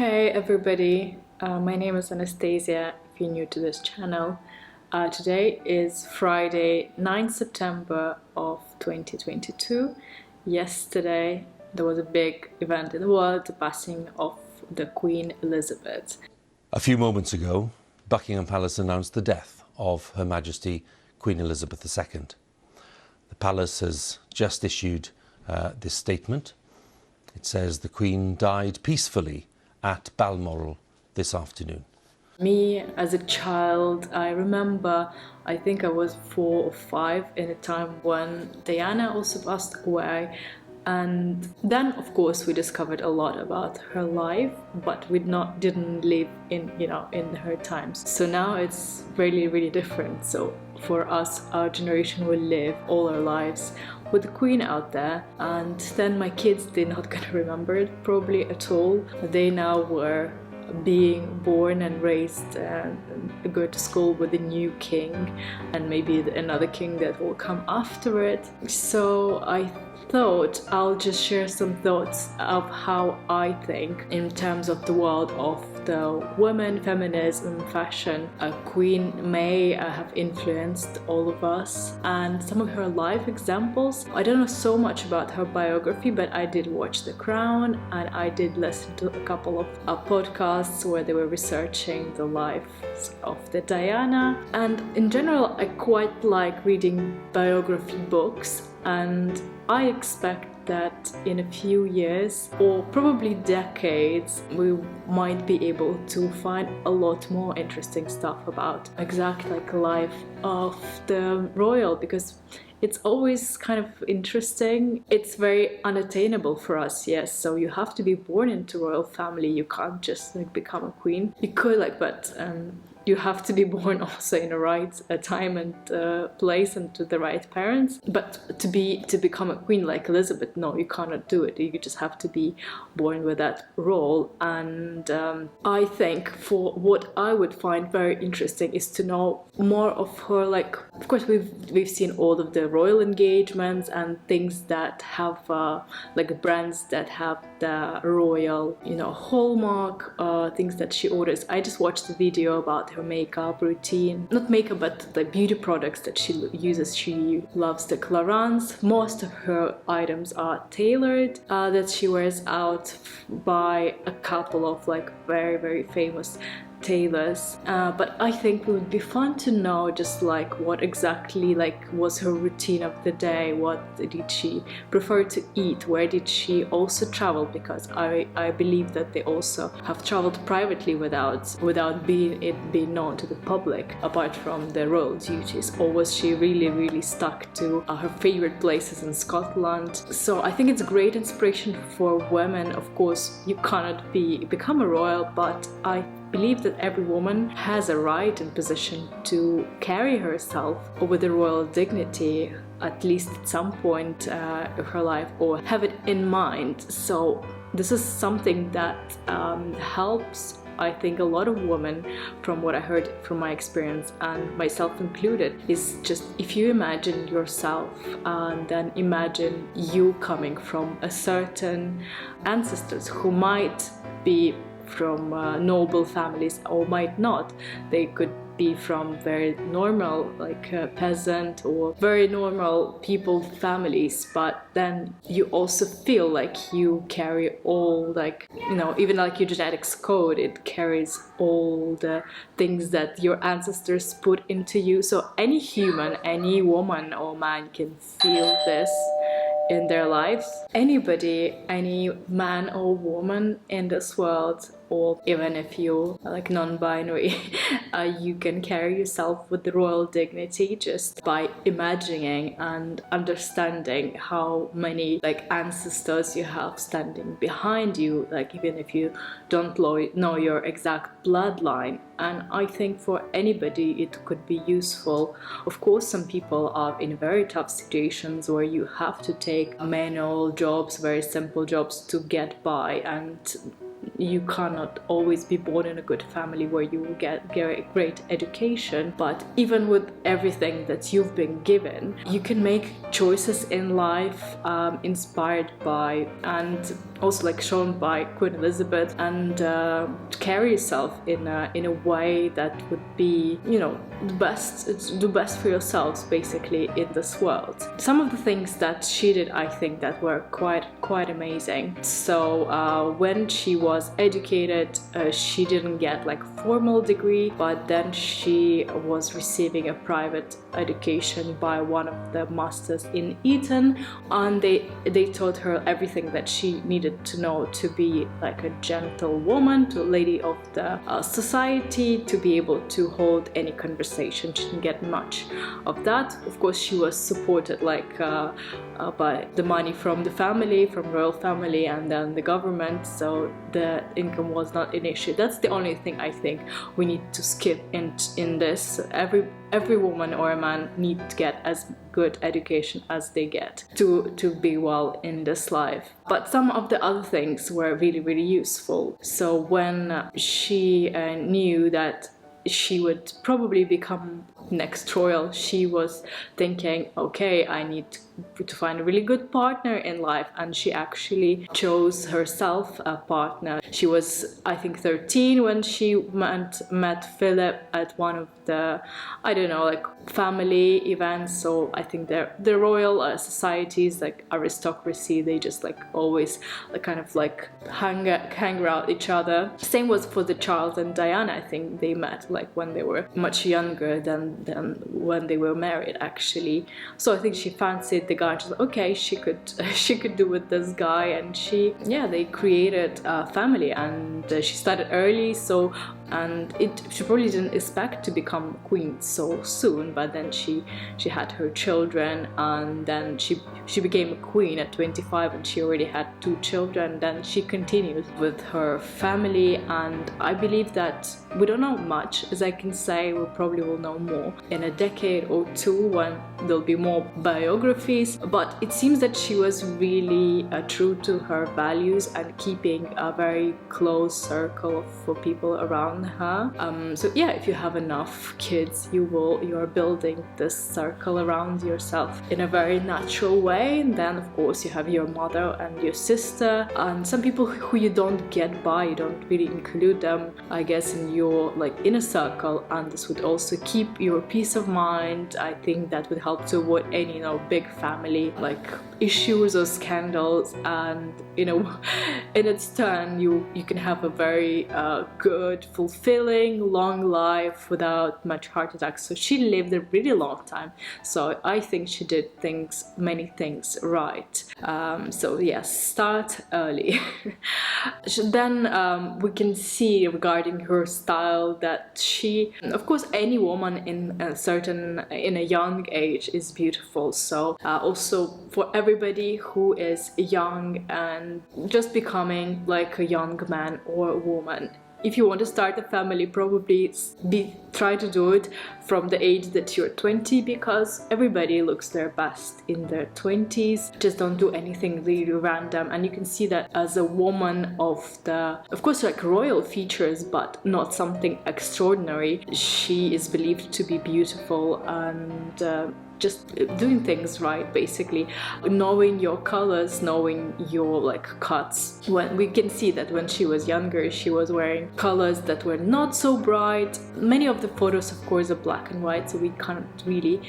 Hey everybody, my name is Anastasia if you're new to this channel. Today is Friday, 9th September of 2022. Yesterday there was a big event in the world, the passing of the Queen Elizabeth. A few moments ago, Buckingham Palace announced the death of Her Majesty Queen Elizabeth II. The palace has just issued this statement. It says the Queen died peacefully at Balmoral this afternoon. Me as a child, I remember, I think I was 4 or 5 in a time when Diana also passed away. And then, of course, we discovered a lot about her life, but we didn't live in her times. So now it's really different. So for us, our generation will live all our lives with the Queen out there, and then my kids, they're not gonna remember it probably at all. They now were being born and raised and go to school with a new king and maybe another king that will come after it. So I thought I'll just share some thoughts of how I think in terms of the world of the women, feminism, fashion. Queen may have influenced all of us, and some of her life examples. I don't know so much about her biography, but I did watch The Crown and I did listen to a couple of podcasts where they were researching the lives of the Diana. And in general, I quite like reading biography books, and I expect that in a few years or probably decades we might be able to find a lot more interesting stuff about life of the royal, because it's always kind of interesting. It's very unattainable for us, yes, so you have to be born into royal family. You can't just become a queen. You could but you have to be born also in the right time and place and to the right parents. But to become a queen like Elizabeth, no, you cannot do it. You just have to be born with that role. And I think for what I would find very interesting is to know more of her. Of course, we've seen all of the royal engagements and things that have brands that have the royal hallmark, things that she orders. I just watched a video about her makeup routine, not makeup but the beauty products that she uses. She loves the Clarins. Most of her items are tailored, that she wears out by a couple of very famous tailors, but I think it would be fun to know just what exactly was her routine of the day. What did she prefer to eat? Where did she also travel? Because I believe that they also have traveled privately without being known to the public, apart from the royal duties. Or was she really stuck to her favorite places in Scotland? So I think it's a great inspiration for women. Of course, you cannot become a royal, but I believe that every woman has a right and position to carry herself with a royal dignity, at least at some point of her life, or have it in mind. So this is something that helps, I think, a lot of women, from what I heard from my experience, and myself included, is just if you imagine yourself and then imagine you coming from a certain ancestors who might be from noble families or might not. They could be from very normal peasant or very normal people families, but then you also feel like you carry all even your genetics code, it carries all the things that your ancestors put into you. So any human, any woman or man can feel this in their lives. Anybody, any man or woman in this world, or even if you non-binary, you can carry yourself with the royal dignity just by imagining and understanding how many ancestors you have standing behind you, even if you don't know your exact bloodline. And I think for anybody it could be useful. Of course, some people are in very tough situations where you have to take manual jobs, very simple jobs to get by, and you cannot always be born in a good family where you will get a great education. But even with everything that you've been given, you can make choices in life inspired by and also like shown by Queen Elizabeth, and carry yourself in a way that would be, you know, do best for yourselves basically in this world. Some of the things that she did, I think, that were quite amazing. So when she was educated, she didn't get like formal degree, but then she was receiving a private education by one of the masters in Eton, and they taught her everything that she needed to know to be like a gentle woman, to a lady of the society, to be able to hold any conversation. She didn't get much of that. Of course, she was supported like by the money from the family, from royal family, and then the government, so the income was not an issue. That's the only thing I think we need to skip in this. Every woman or a man need to get as good education as they get to be well in this life. But some of the other things were really useful. So when she knew that she would probably become next royal, she was thinking, okay, I need to find a really good partner in life, and she actually chose herself a partner. She was, I think, 13 when she met Philip at one of the, I don't know, like family events. So I think the royal societies, like aristocracy, they just like always kind of like hang around each other. Same was for the Charles and Diana. I think they met like when they were much younger than when they were married actually. So I think she fancied the guy. She's like, okay, she could do with this guy, and they created a family, and she started early. So she probably didn't expect to become queen so soon, but then she had her children, and then she became a queen at 25, and she already had 2 children. Then she continued with her family, and I believe that we don't know much. As I can say, we probably will know more in a decade or two when there'll be more biographies. But it seems that she was really true to her values and keeping a very close circle for people around her. So yeah, if you have enough kids, you are building this circle around yourself in a very natural way. And then of course you have your mother and your sister, and some people who you don't get by, you don't really include them, I guess, in your like inner circle, and this would also keep your peace of mind. I think that would help to avoid any, you know, big family like issues or scandals, and you know, in its turn you can have a very good, fulfilling, long life without much heart attacks. So she lived a really long time, so I think she did many things right. So yes, start early. Then we can see regarding her style that she, of course, any woman in a young age is beautiful. So also for everybody who is young and just becoming like a young man or a woman, if you want to start a family, probably try to do it from the age that you're 20, because everybody looks their best in their 20s. Just don't do anything really random. And you can see that as a woman of course, like royal features, but not something extraordinary. She is believed to be beautiful, and just doing things right, basically knowing your colors, knowing your like cuts. When we can see that when she was younger, she was wearing colors that were not so bright. Many of the photos, of course, are black and white, so we can't really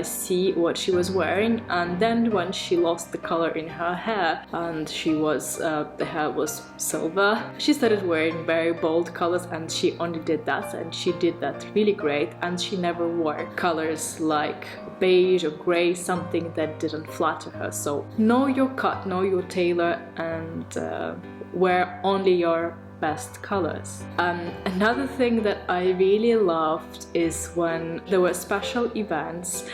see what she was wearing. And then when she lost the color in her hair, and the hair was silver, she started wearing very bold colors, and she only did that, and she did that really great. And she never wore colors like beige or grey, something that didn't flatter her. So know your cut, know your tailor, and wear only your best colors. Another thing that I really loved is when there were special events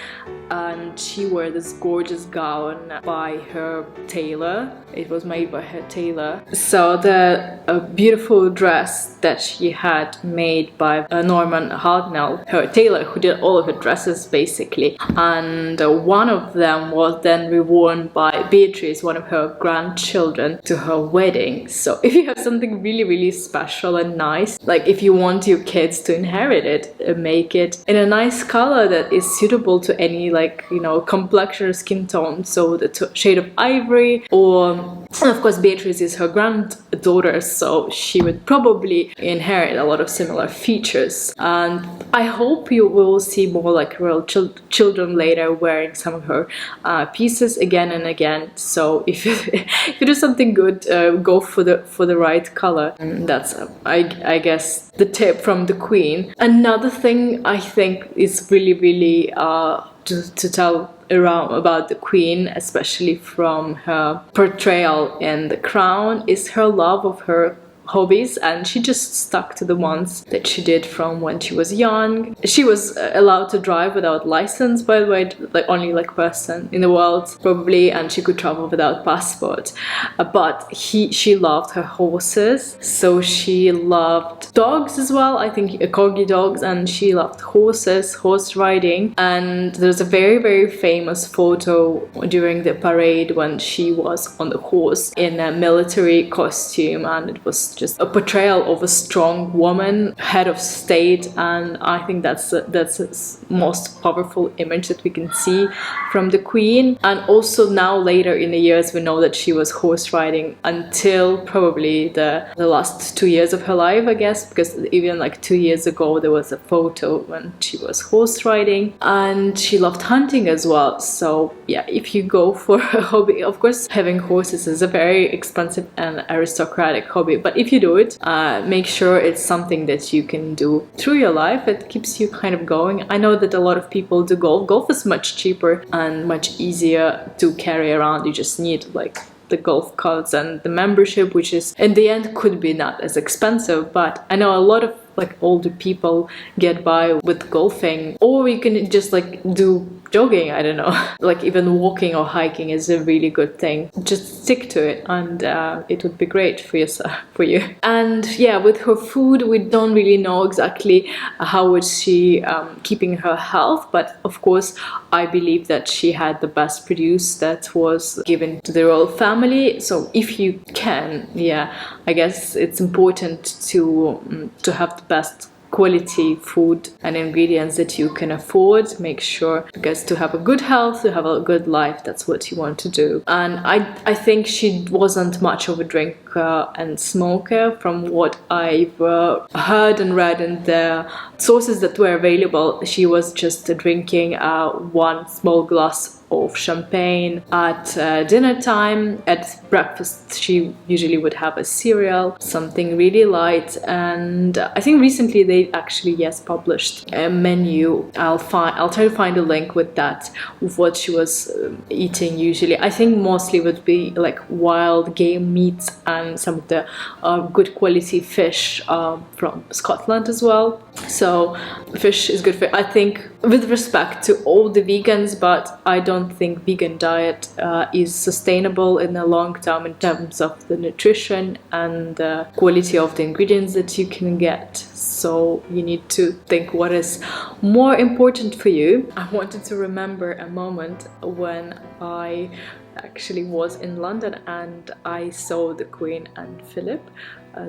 and she wore this gorgeous gown by her tailor. It was made by her tailor. So the beautiful dress that she had made by Norman Hartnell, her tailor, who did all of her dresses basically, and one of them was then reworn by Beatrice, one of her grandchildren, to her wedding. So if you have something really really special and nice. Like if you want your kids to inherit it, make it in a nice color that is suitable to any, like, you know, complexion or skin tone. So the shade of ivory, or and of course Beatrice is her granddaughter, so she would probably inherit a lot of similar features. And I hope you will see more like real children later wearing some of her pieces again and again. So if you do something good, go for the right color. And that's I guess the tip from the Queen. Another thing I think is really to tell around about the Queen, especially from her portrayal in The Crown, is her love of her hobbies, and she just stuck to the ones that she did from when she was young. She was allowed to drive without license, by the way, like only like person in the world probably, and she could travel without passport. But she loved her horses, so she loved dogs as well, I think corgi dogs, and she loved horses, horse riding. And there's a very famous photo during the parade when she was on the horse in a military costume, and it was just a portrayal of a strong woman, head of state, and I think that's the most powerful image that we can see from the Queen. And also now later in the years we know that she was horse riding until probably the last 2 years of her life, I guess, because even like 2 years ago there was a photo when she was horse riding. And she loved hunting as well. So yeah, if you go for a hobby, of course having horses is a very expensive and aristocratic hobby, but if you do it, make sure it's something that you can do through your life. It keeps you kind of going. I know that a lot of people do golf. Golf is much cheaper and much easier to carry around. You just need like the golf carts and the membership, which is in the end could be not as expensive. But I know a lot of like older people get by with golfing, or you can just like do jogging, I don't know. Like even walking or hiking is a really good thing. Just stick to it, and it would be great for you. And yeah, with her food, we don't really know exactly how was she keeping her health, but of course I believe that she had the best produce that was given to the royal family. So if you can, yeah, I guess it's important to have the best quality food and ingredients that you can afford. Make sure, because to have a good health, to have a good life, that's what you want to do. And I think she wasn't much of a drinker and smoker from what I've heard and read in the sources that were available. She was just drinking one small glass of champagne at dinner time. At breakfast she usually would have a cereal, something really light. And I think recently they actually published a menu. I'll try to find a link with that, with what she was eating usually. I think mostly would be like wild game meats and some of the good quality fish from Scotland as well. So fish is good for, I think, with respect to all the vegans, but I don't think vegan diet is sustainable in the long term in terms of the nutrition and the quality of the ingredients that you can get. So you need to think what is more important for you. I wanted to remember a moment when I actually was in London and I saw the Queen and Philip.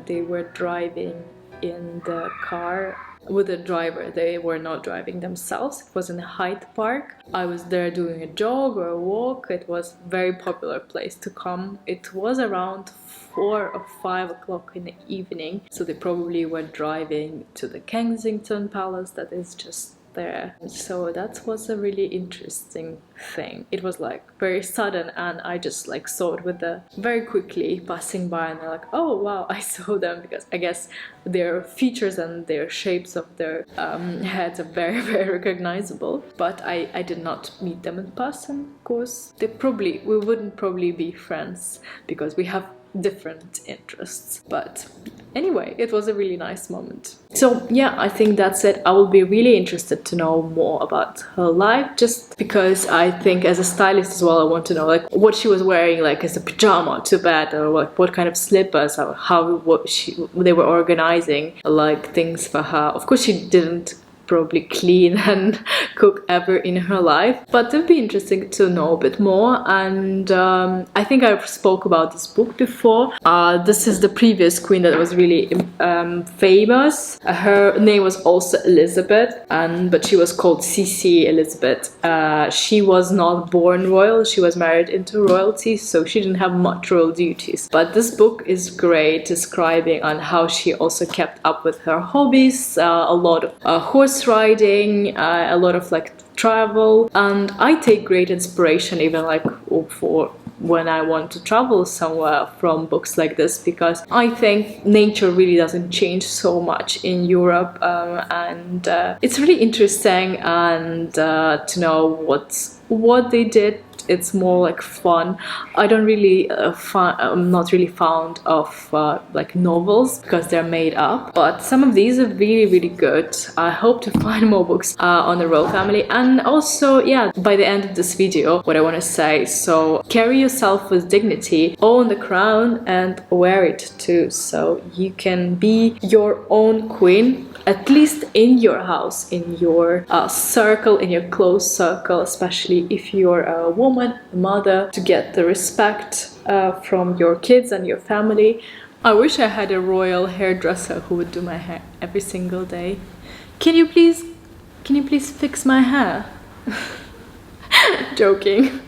They were driving in the car with a driver. They were not driving themselves. It was in Hyde Park. I was there doing a jog or a walk. It was a very popular place to come. It was around 4 or 5 o'clock in the evening, so they probably were driving to the Kensington Palace that is just there. So that was a really interesting thing. It was like very sudden, and I just like saw it with the very quickly passing by, and they're like, oh wow, I saw them, because I guess their features and their shapes of their heads are very recognizable. But I did not meet them in person, of course. We wouldn't probably be friends because we have different interests. But anyway, it was a really nice moment. So yeah, I think that's it. I will be really interested to know more about her life, just because I think as a stylist as well, I want to know like what she was wearing, like as a pajama to bed, or what kind of slippers, or how they were organizing like things for her. Of course she didn't probably clean and cook ever in her life, but it would be interesting to know a bit more. And I think I spoke about this book before. This is the previous queen that was really famous. Her name was also Elizabeth, but she was called CC Elizabeth. She was not born royal, she was married into royalty, so she didn't have much royal duties. But this book is great, describing on how she also kept up with her hobbies, a lot of horse riding, a lot of like travel, and I take great inspiration even like for when I want to travel somewhere from books like this, because I think nature really doesn't change so much in Europe, and it's really interesting and to know what they did. It's more like fun. I don't really I'm not really fond of like novels because they're made up, but some of these are really good. I hope to find more books on the royal family. And also, yeah, by the end of this video, what I want to say, so carry yourself with dignity, own the crown and wear it too, so you can be your own queen, at least in your house, in your circle, in your close circle, especially if you're a woman, a mother, to get the respect from your kids and your family. I wish I had a royal hairdresser who would do my hair every single day. Can you please fix my hair? Joking.